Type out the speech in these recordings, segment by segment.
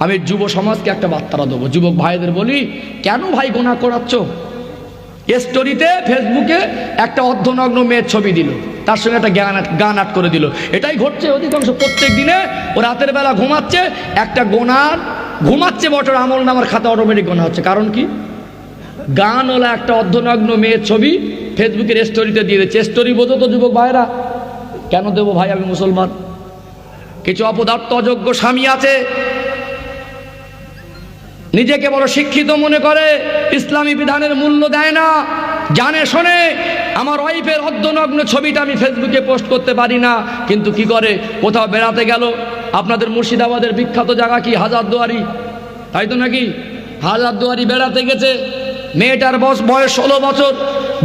আমি যুব সমাজকে একটা বার্তা দেবো, যুবক ভাইদের বলি, কেন ভাই গোনা করাচ্ছ? স্টোরিতে ফেসবুকে একটা অর্ধনগ্ন মেয়ের ছবি দিল, তার সঙ্গে একটা গান আট করে দিল। এটাই ঘটছে অধিকাংশ। প্রত্যেক দিনে ও রাতের বেলা ঘুমাচ্ছে, একটা গোনার ঘুমাচ্ছে বছর আমল নামার খাতা অটোমেটিক গোনা হচ্ছে। কারণ কি? গান ওলা একটা অর্ধনগ্ন মেয়ের ছবি ফেসবুকের স্টোরিতে দিয়ে দিচ্ছে। স্টোরি বোঝো তো যুবক ভাইরা? কেন দেবো ভাই? আমি মুসলমান। কিছু অপদার্থ অযোগ্য স্বামী আছে, নিজেকে বড় শিক্ষিত মনে করে, ইসলামী বিধানের মূল্য দেয় না, জানে শোনে আমার ওয়াইফের অর্ধনগ্ন ছবিটা আমি ফেসবুকে পোস্ট করতে পারি না, কিন্তু কি করে? কোথাও বেড়াতে গেল, আপনাদের মুর্শিদাবাদের বিখ্যাত জায়গা কি হাজারদুয়ারি, তাই তো নাকি? হাজারদুয়ারি বেড়াতে গেছে, মেয়েটার বয়স 16 বছর,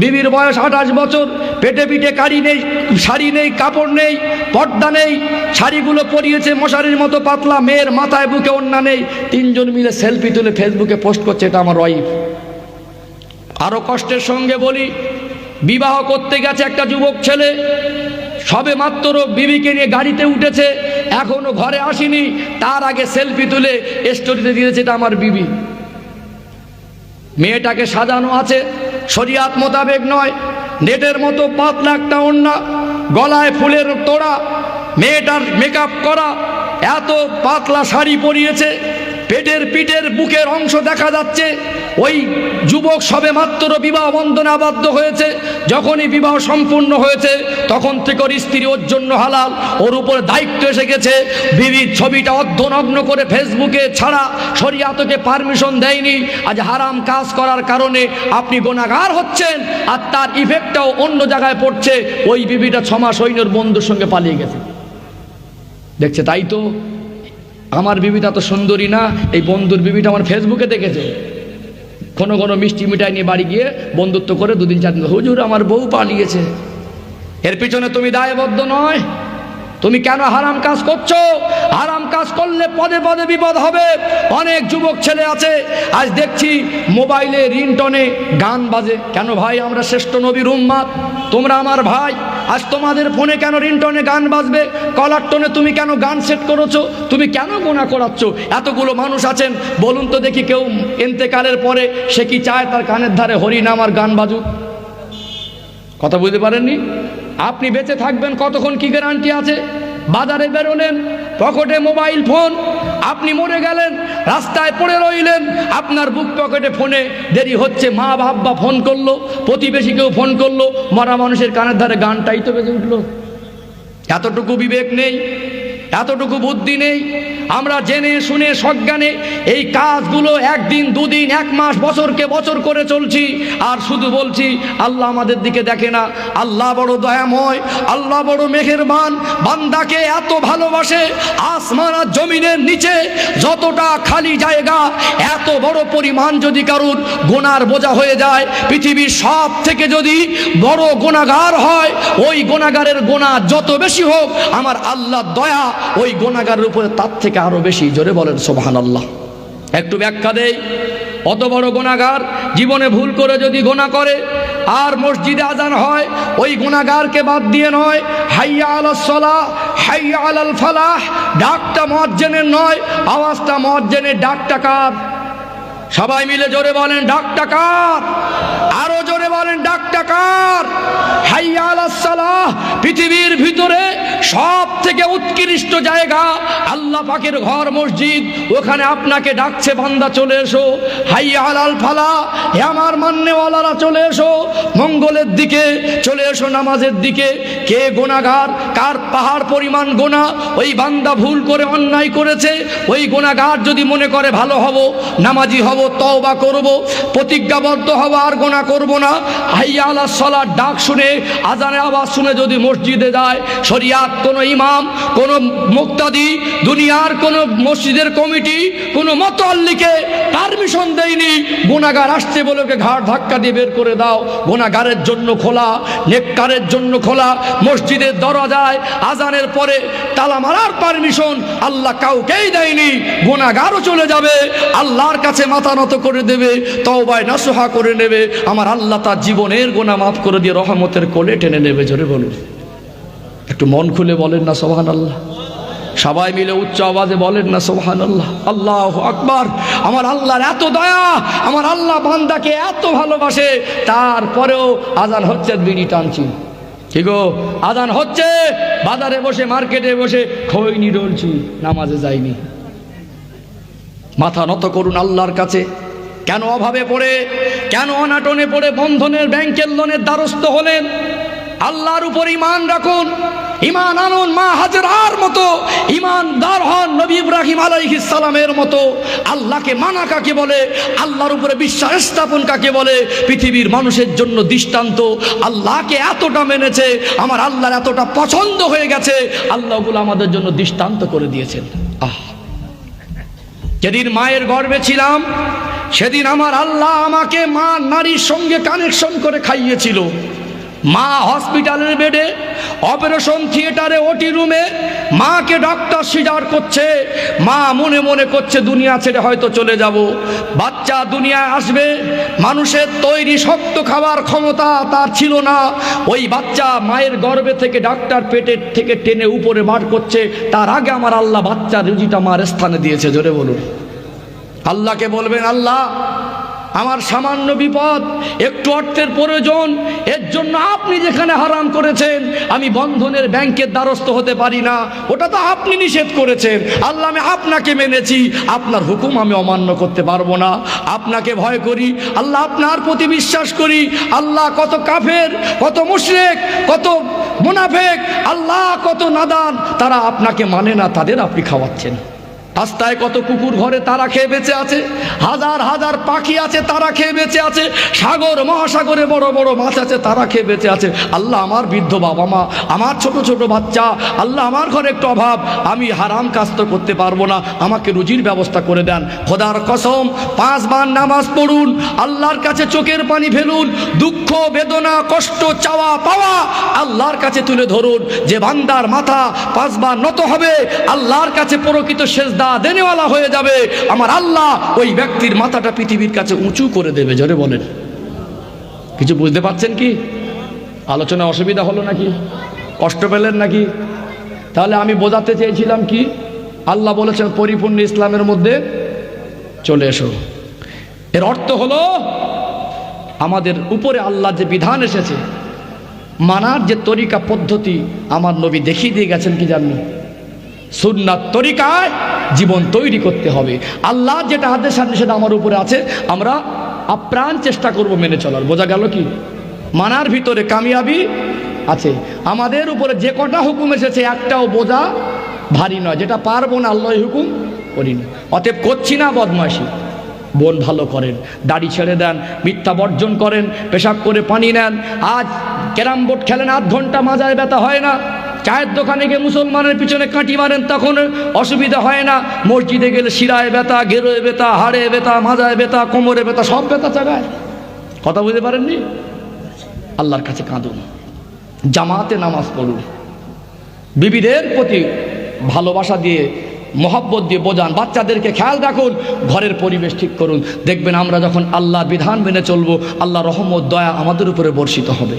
বিবির বয়স 28 বছর, পেটে পিঠে কাড়ি নেই, শাড়ি নেই, কাপড় নেই, পর্দা নেই, শাড়িগুলো পরিয়েছে মশারির মতো পাতলা, মেয়ের মাথায় বুকে ওড়না নেই, তিনজন মিলে সেলফি তুলে ফেসবুকে পোস্ট করছে, এটা আমার ওয়াইফ। আরো কষ্টের সঙ্গে বলি, বিবাহ করতে গেছে একটা যুবক ছেলে, সবে মাত্র বিবিকে নিয়ে গাড়িতে উঠেছে, এখনো ঘরে আসেনি, তার আগে সেলফি তুলে স্টোরিতে দিয়েছে, এটা আমার বিবি। মেয়েটাকে সাজানো আছে শরিয়াত মোতাবেক নয়, নেটের মতো পাতলা একটা ওড়না, গলায় ফুলের তোড়া, মেয়েটার মেকআপ করা, এত পাতলা শাড়ি পরিয়েছে, পেটের পিঠের বুকের অংশ দেখা যাচ্ছে। ওই যুবক সবে মাত্র বিবাহ বন্ধনে আবদ্ধ হয়েছে, যখনই বিবাহ সম্পূর্ণ হয়েছে তখন থেকে ওর স্ত্রী ওর জন্য হালাল, ওর উপরে দায়িত্ব এসে গেছে। বিবির ছবিটা অর্ধনগ্ন করে ফেসবুকে ছাড়া শরিয়াতকে পারমিশন দেয়নি। আজ হারাম কাজ করার কারণে আপনি গুনাহগার হচ্ছেন, আর তার ইফেক্টটাও অন্য জায়গায় পড়ছে। ওই বিবিটা 6 মাস ওইনোর বন্ধুর সঙ্গে পালিয়ে গেছে, দেখছে। তাই তো আমার বিবিটা তো সুন্দরী না, এই বন্ধুর বিবিটা আমার ফেসবুকে দেখেছে, কোনো কোনো মিষ্টি মিঠাই নিয়ে বাড়ি গিয়ে বন্ধুত্ব করে 2 দিন 4 দিন, হুজুর আমার বউ পালিয়েছে। এর পিছনে তুমি দায়বদ্ধ নয়। তুমি কেন হারাম কাজ করছো? হারাম কাজ করলে পদে পদে বিপদ হবে। অনেক যুবক ছেলে আছে, আজ দেখছি মোবাইলে রিংটনে গান বাজে। কেন ভাই? আমরা শ্রেষ্ঠ নবীর উম্মত, তোমরা আমার ভাই, আজ তোমাদের ফোনে কেন রিংটনে গান বাজবে? কলার টোনে তুমি কেন গান সেট করেছো? তুমি কেন গুনাহ করাচ্ছ? এতগুলো মানুষ আছেন, বলুন তো দেখি, কেউ ইন্তেকালের পরে সে কি চায় তার কানের ধারে হরিনাম আর গান বাজুক? কথা বুঝতে পারেননি? আপনি বেঁচে থাকবেন কতক্ষণ কি গ্যারান্টি আছে? বাজারে বেরোলেন, পকেটে মোবাইল ফোন, আপনি মরে গেলেন, রাস্তায় পড়ে রইলেন, আপনার বুক পকেটে ফোনে দেরি হচ্ছে, মা বাবা ফোন করলো, প্রতিবেশীকেও ফোন করলো, মরা মানুষের কানের ধারে গানটাই তো বেজে উঠলো। এতটুকু বিবেক নেই, এতটুকু বুদ্ধি নেই। আমরা জেনে শুনে সজ্ঞানে এই কাজগুলো একদিন 2 দিন 1 মাস বছরকে বছর করে চলছি, আর শুধু বলছি আল্লাহ আমাদের দিকে দেখে না। আল্লাহ বড় দয়াময়, আল্লাহ বড় মেহেরবান, বান্দাকে এত ভালোবাসে। আসমান আর জমিনের নিচে যতটা খালি জায়গা, এত বড় পরিমাণ যদি কারুর গুনার বোঝা হয়ে যায়, পৃথিবীর সব থেকে যদি বড় গুনাহগার হয়, ওই গুনাহগারের গুনাহ যত বেশি হোক, আমার আল্লাহর দয়া ওই গুনাহগারের উপরে তার থেকে আরো বেশি। জোরে বলেন সুবহানাল্লাহ। একটু ব্যাখ্যা দেই। অত বড় গুনাহগার জীবনে ভুল করে যদি গুনাহ করে আর মসজিদে আজান হয়, ওই গুনাহগারকে বাদ দিয়ে নয়, হাইয়া আলাস সালাহ, হাইয়া আলাল ফালাহ, ডাকটা মুয়াজ্জিনের নয়, আওয়াজটা মুয়াজ্জিনের। ডাকটা কার? সবাই মিলে জোরে বলেন, ডাকটা কার? আরো জোরে বলেন, ডাকটা কার? হাইয়া আলাস সালাহ। পৃথিবীর ভিতরে সব থেকে উৎকৃষ্ট জায়গা আল্লাহ পাকের ঘর মসজিদ, ওখানে আপনাকে ডাকছে, বান্দা চলে এসো। হাইয়া আলাল ফালাহ, হে আমার মান্যওয়ালারা চলে এসো মঙ্গলের দিকে, চলে এসো নামাজের দিকে। কে গুনাহগার? কার পাহাড় পরিমাণ গুনাহ ওই বান্দা ভুল করে অন্যায় করেছে, ওই গুনাহগার যদি মনে করে ভালো হব, নামাজি হব, তওবা করব, প্রতিজ্ঞাবদ্ধ হব, আর গুনাহ করব না, হাইয়া আলাস সালাত ডাক শুনে, আজানের আওয়াজ শুনে যদি মসজিদে যায়, শরিয়াত কোনো ইমাম, কোনো মুক্তাদি, দুনিয়ার কোনো মসজিদের কমিটি, কোনো মুতাল্লিকে পারমিশন দেয়নি, গুনাহগার আসছে বলে ওকে ঘাড় ধাক্কা দিয়ে বের করে দাও। গুনাহগারের জন্য খোলা, নেককারের জন্য খোলা মসজিদের দরজায় আজানের পরে তালা মারার পারমিশন আল্লাহ কাউকেই দেয়নি। গুনাহগারও চলে যাবে, আল্লাহর কাছে মাথা নত করে দেবে, তওবায় নাসুহা করে নেবে, আমার আল্লাহ তার জীবনের গুনাহ মাফ করে দিয়ে রহমতের কোলে টেনে নেবে। জোরে বলুন, একটু মন খুলে বলেন না সুবহানাল্লাহ। সবাই মিলে উচ্চ আওয়াজে বলেন না সুবহানাল্লাহ, আল্লাহু আকবার। আমার আল্লাহর এত দয়া, আমার আল্লাহ বান্দাকে এত ভালোবাসে, তারপরেও আজান হচ্ছে বিড়ি টানছি, কি গো আজান হচ্ছে, বাজারে বসে মার্কেটে বসে খৈনি ডলছি, নামাজে যাইনি। মাথা নত করুন আল্লাহর কাছে। কেন অভাবে পড়ে, কেন অনাটনে পড়ে বন্ধনের ব্যাংকের লোনের দ্বারস্থ হলেন? আল্লাহর উপর ঈমান রাখুন, ঈমান আনুন মা হাজরার মতো, ঈমানদার হন নবী ইব্রাহিম আলাইহিস সালামের মতো। আল্লাহকে মানা কাকে বলে, আল্লাহর উপরে বিশ্বাস স্থাপন কাকে বলে, পৃথিবীর মানুষের জন্য দৃষ্টান্ত। আল্লাহকে এতটা মেনেছে, আমার আল্লাহর এতটা পছন্দ হয়ে গেছে, আল্লাহগুলো আমাদের জন্য দৃষ্টান্ত করে দিয়েছেন। যেদিন মায়ের গর্ভে ছিলাম, সেদিন আমার আল্লাহ আমাকে মা নারীর সঙ্গে কানেকশন করে খাইয়েছিল। মা হসপিটালের বেডে, অপারেশন থিয়েটারে, ওটি রুমে মাকে ডক্টর সিজার করছে। মা মনে মনে করছে দুনিয়া ছেড়ে হয়তো চলে যাব, বাচ্চা দুনিয়ায় আসবে। মানুষের তৈরি শক্ত খাবার ক্ষমতা তার ছিল না। ওই বাচ্চা মায়ের গর্ভে থেকে ডাক্তার পেটের থেকে টেনে উপরে বার করছে, তার আগে আমার আল্লাহ বাচ্চার রুজিটা মার স্থানে দিয়েছে। জোরে বলুন, আল্লাহকে বলবেন, আল্লাহ আমার সামান্য বিপদ, একটু অর্থের প্রয়োজন, এর জন্য আপনি যেখানে হারাম করেছেন আমি বন্ধনের ব্যাংকের দ্বারস্থ হতে পারি না, ওটা তো আপনি নিষেধ করেছেন। আল্লাহ আমি আপনাকে মেনেছি, আপনার হুকুম আমি অমান্য করতে পারবো না। আপনাকে ভয় করি আল্লাহ, আপনার প্রতি বিশ্বাস করি। আল্লাহ কত কাফের, কত মুশরিক, কত মুনাফিক, আল্লাহ কত নাদান, তারা আপনাকে মানে না, তাদের আপনি খাওয়াচ্ছেন। রাস্তায় কত কুকুর ঘরে তারা খেয়ে বেঁচে আছে, হাজার হাজার পাখি আছে তারা খেয়ে বেঁচে আছে, সাগর মহাসাগরে বড় বড় মাছ আছে তারা খেয়ে বেঁচে আছে। আল্লাহ আমার বৃদ্ধ বাবা মা, আমার ছোট ছোট বাচ্চা, আল্লাহ আমার ঘরে একটু অভাব, আমি হারাম কাজ তো করতে পারবো না, আমাকে রুজির ব্যবস্থা করে দেন। খোদার কসম 5 বার নামাজ পড়ুন, আল্লাহর কাছে চোখের পানি ফেলুন, দুঃখ বেদনা কষ্ট চাওয়া পাওয়া আল্লাহর কাছে তুলে ধরুন। যে বান্দার মাথা 5 বার নত হবে, আল্লাহর কাছে প্রকৃত সেজদা দেনেওয়ালা হয়ে যাবে, আমার আল্লাহ ওই ব্যক্তির মাথাটা পৃথিবীর কাছে উঁচু করে দেবে। জোরে বলেন, কিছু বুঝতে পারছেন কি? আলোচনা অসুবিধা হলো নাকি? কষ্ট পেলেন নাকি? তাহলে আমি বোঝাতে চেয়েছিলাম কি, আল্লাহ বলেছেন পরিপূর্ণ ইসলামের মধ্যে চলে এসো। এর অর্থ হলো আমাদের উপরে আল্লাহ যে বিধান এসেছে, মানার যে তরিকা পদ্ধতি আমার নবী দেখিয়ে দিয়ে গেছেন, কি জানেন? সুন্নাত তরিকায় জীবন তৈরি করতে হবে। আল্লাহ যেটা আদেশ সেটা আমার উপরে আছে, আমরা আপ্রাণ চেষ্টা করব মেনে চলার। বোঝা গেল কি? মানার ভিতরে কামিয়াবি আছে। আমাদের উপরে যে কটা হুকুম এসেছে একটাও বোঝা ভারী নয়, যেটা পারবো না আল্লাহ হুকুম করি না। অতএব করছি না বদমাইশি, বোন ভালো করেন, দাড়ি ছেড়ে দেন, মিথ্যা বর্জন করেন, পেশাব করে পানি নেন। আজ ক্যারাম বোর্ড খেলেন, 8 ঘন্টা মাজায় ব্যথা হয় না। চায়ের দোকানে গিয়ে মুসলমানের পিছনে কাঁটি মারেন, তখন অসুবিধা হয় না। মসজিদে গেলে শিরায় ব্যথা, গেরোয় ব্যথা, হাড়ে ব্যথা, মাজায় ব্যথা, কোমরে ব্যথা, সব ব্যথা চাগায়। কথা বুঝতে পারেননি? আল্লাহর কাছে কাঁদুন, জামাতে নামাজ পড়ুন, বিবিদের প্রতি ভালোবাসা দিয়ে মোহাব্বত দিয়ে বোঝান, বাচ্চাদেরকে খেয়াল রাখুন, ঘরের পরিবেশ ঠিক করুন। দেখবেন আমরা যখন আল্লাহর বিধান মেনে চলবো, আল্লাহর রহমত দয়া আমাদের উপরে বর্ষিত হবে।